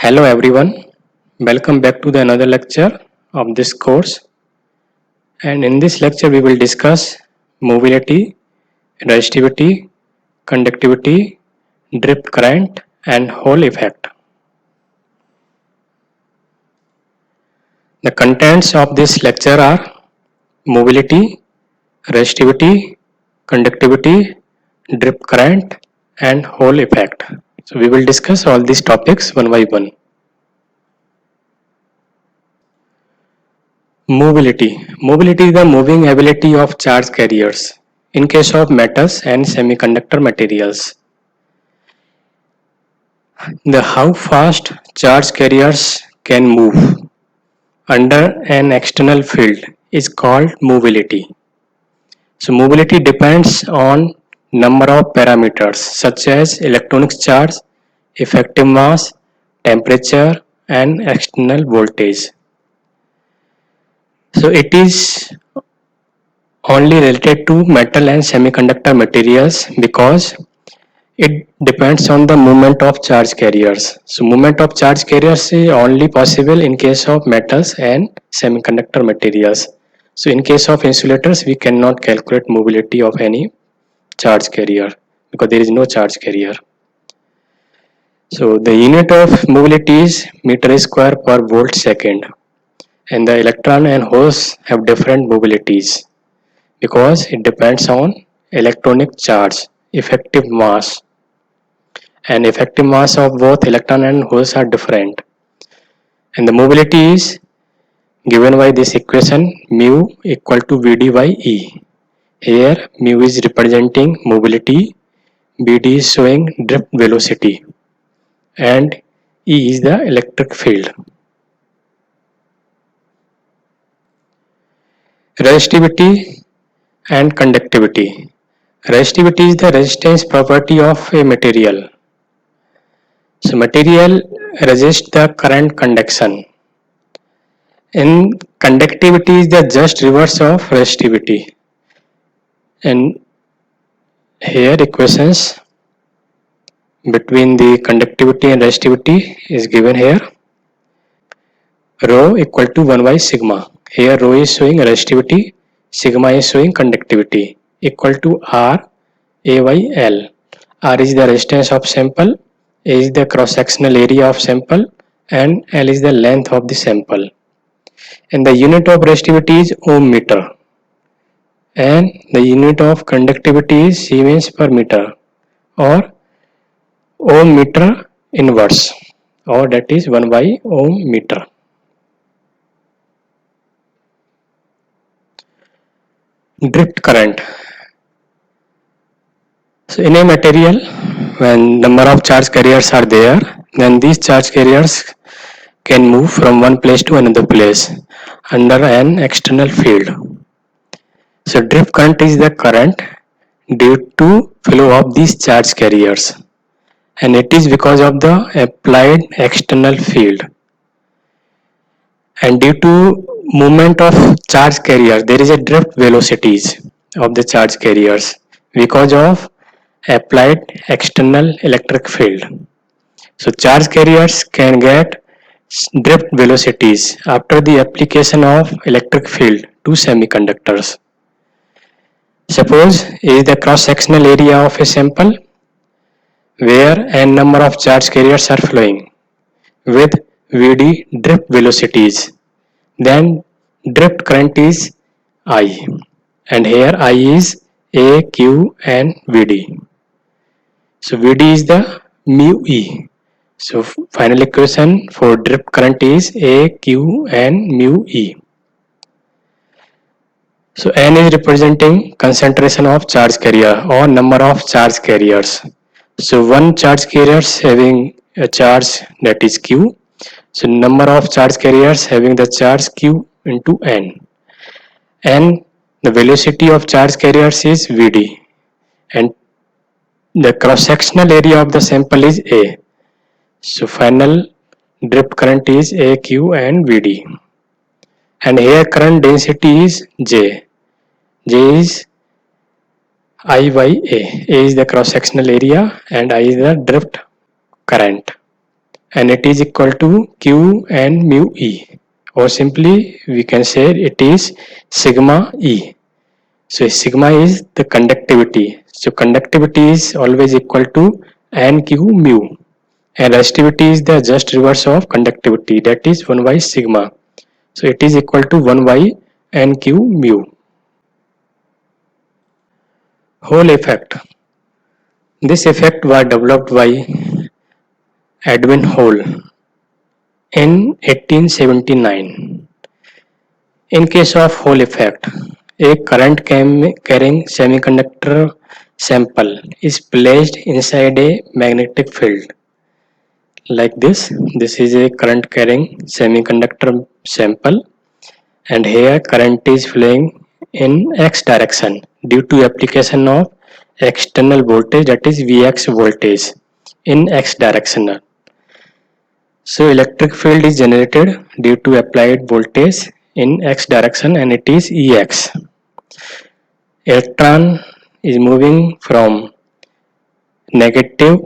Hello everyone, welcome back to the another lecture of this course, and in this lecture we will discuss mobility, resistivity, conductivity, drift current and Hall effect. The contents of this lecture are mobility, resistivity, conductivity, drift current and Hall effect. So we will discuss all these topics one by one. Mobility. Mobility is the moving ability of charge carriers in case of metals and semiconductor materials. The how fast charge carriers can move under an external field is called mobility. So mobility depends on number of parameters such as electronic charge, effective mass, temperature and external voltage. So it is only related to metal and semiconductor materials because it depends on the movement of charge carriers. So movement of charge carriers is only possible in case of metals and semiconductor materials. So in case of insulators, we cannot calculate mobility of any charge carrier because there is no charge carrier. So the unit of mobility is meter square per volt second, and the electron and holes have different mobilities because it depends on electronic charge, effective mass, and effective mass of both electron and holes are different, and the mobility is given by this equation mu equal to Vd by E. Here mu is representing mobility, Vd is showing drift velocity and E is the electric field. Resistivity and conductivity. Resistivity is the resistance property of a material. So material resists the current conduction, and conductivity is the just reverse of resistivity. And here equations between the conductivity and resistivity is given here. Rho equal to 1 by sigma. Here rho is showing resistivity, sigma is showing conductivity, equal to R A by L. R is the resistance of sample, A is the cross sectional area of sample and L is the length of the sample. And the unit of resistivity is ohm meter, and the unit of conductivity is Siemens per meter or ohm meter inverse, or that is 1 by ohm meter. Drift current. So in a material, when number of charge carriers are there, then these charge carriers can move from one place to another place under an external field. So drift current is the current due to flow of these charge carriers, and it is because of the applied external field. And due to movement of charge carrier, there is a drift velocities of the charge carriers because of applied external electric field. So charge carriers can get drift velocities after the application of electric field to semiconductors. Suppose A is the cross-sectional area of a sample where n number of charge carriers are flowing with Vd drift velocities. Then drift current is I, and here I is A, Q and Vd. So Vd is the mu E. So final equation for drift current is A, Q and mu E. So N is representing concentration of charge carrier or number of charge carriers. So one charge carrier having a charge that is Q. So number of charge carriers having the charge Q into N. And the velocity of charge carriers is Vd. And the cross-sectional area of the sample is A. So final drift current is AQ and Vd. And here current density is J. J is I by A. A is the cross-sectional area and I is the drift current. and it is equal to Q and mu E, or simply we can say it is sigma E. So sigma is the conductivity. So conductivity is always equal to N Q mu, and resistivity is the just reverse of conductivity, that is 1 by sigma. So it is equal to 1 by N Q mu. Hall effect. This effect was developed by Edwin Hall in 1879. In case of Hall effect, a current carrying semiconductor sample is placed inside a magnetic field like this. This is a current carrying semiconductor sample, and here current is flowing in x direction due to application of external voltage, that is Vx voltage in x direction. So electric field is generated due to applied voltage in x direction, and it is Ex. Electron is moving from negative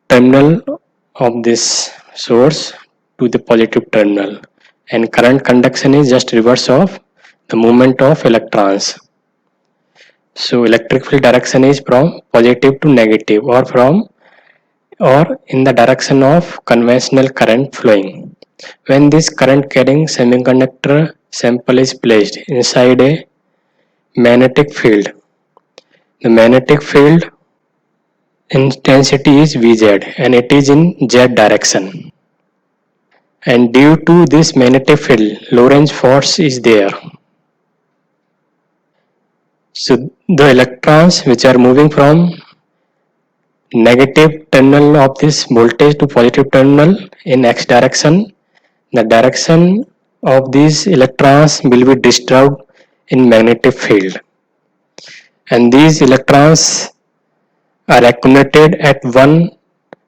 terminal of this source to the positive terminal, and current conduction is just reverse of the movement of electrons. So electric field direction is from positive to negative, or in the direction of conventional current flowing. When this current carrying semiconductor sample is placed inside a magnetic field, the magnetic field intensity is Vz, and it is in Z direction. And due to this magnetic field, Lorentz force is there. So the electrons which are moving from negative terminal of this voltage to positive terminal in x direction, the direction of these electrons will be disturbed in magnetic field, and these electrons are accumulated at one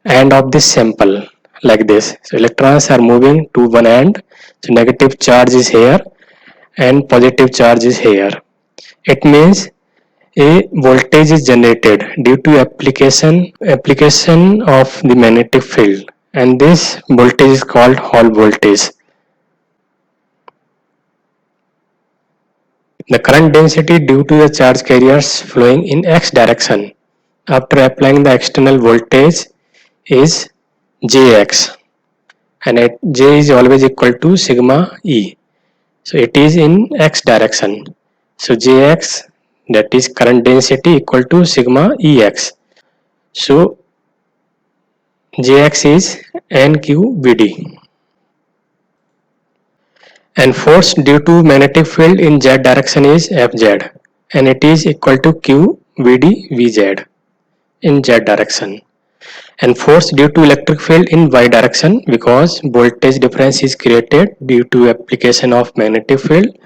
end of this sample like this. So electrons are moving to one end, so negative charge is here and positive charge is here. It means a voltage is generated due to application of the magnetic field, and this voltage is called Hall voltage. The current density due to the charge carriers flowing in x direction after applying the external voltage is Jx, and J is always equal to sigma E. So it is in x direction. So Jx, that is current density, equal to sigma Ex. So Jx is NQVD. And force due to magnetic field in Z direction is Fz, and it is equal to QVD Vz in Z direction. And force due to electric field in Y direction, because voltage difference is created due to application of magnetic field.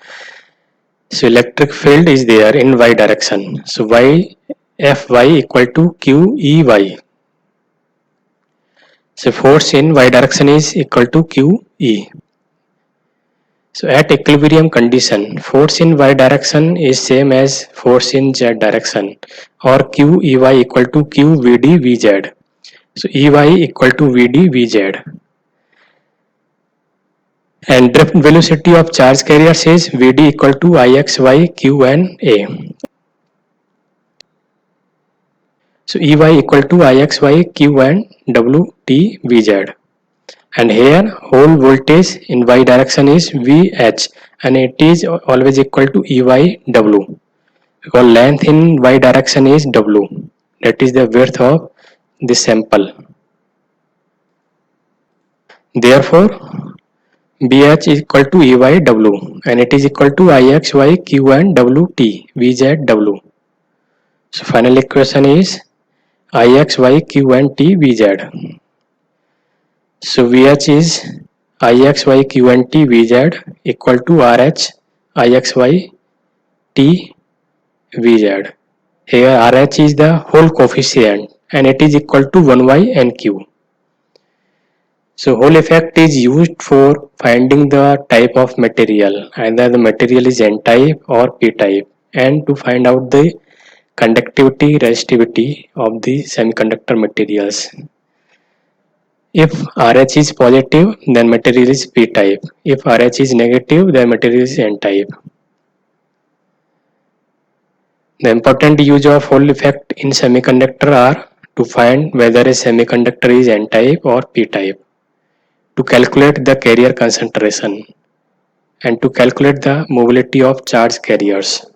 So electric field is there in Y direction. So Fy equal to QEY. So force in Y direction is equal to QE. So at equilibrium condition, force in Y direction is same as force in Z direction, or QEY equal to QVD Vz. So EY equal to VD Vz. And drift velocity of charge carriers is VD equal to IXY Q and A. So EY equal to IXY Q and W T Vz. And here Hall voltage in Y direction is VH, and it is always equal to EY W, because length in Y direction is W, that is the width of the sample. Therefore BH is equal to EY W, and it is equal to IXY Q and W T Vz W. So final equation is IXY Q and T Vz. So VH is IXY Q and T Vz equal to RH IXY T Vz. Here RH is the Hall coefficient, and it is equal to 1 by NQ. So Hall effect is used for finding the type of material, either the material is N type or P type, and to find out the conductivity, resistivity of the semiconductor materials. If RH is positive, then material is p-type. If RH is negative, then material is n-type. The important use of Hall effect in semiconductor are to find whether a semiconductor is n-type or p-type, to calculate the carrier concentration, and to calculate the mobility of charge carriers.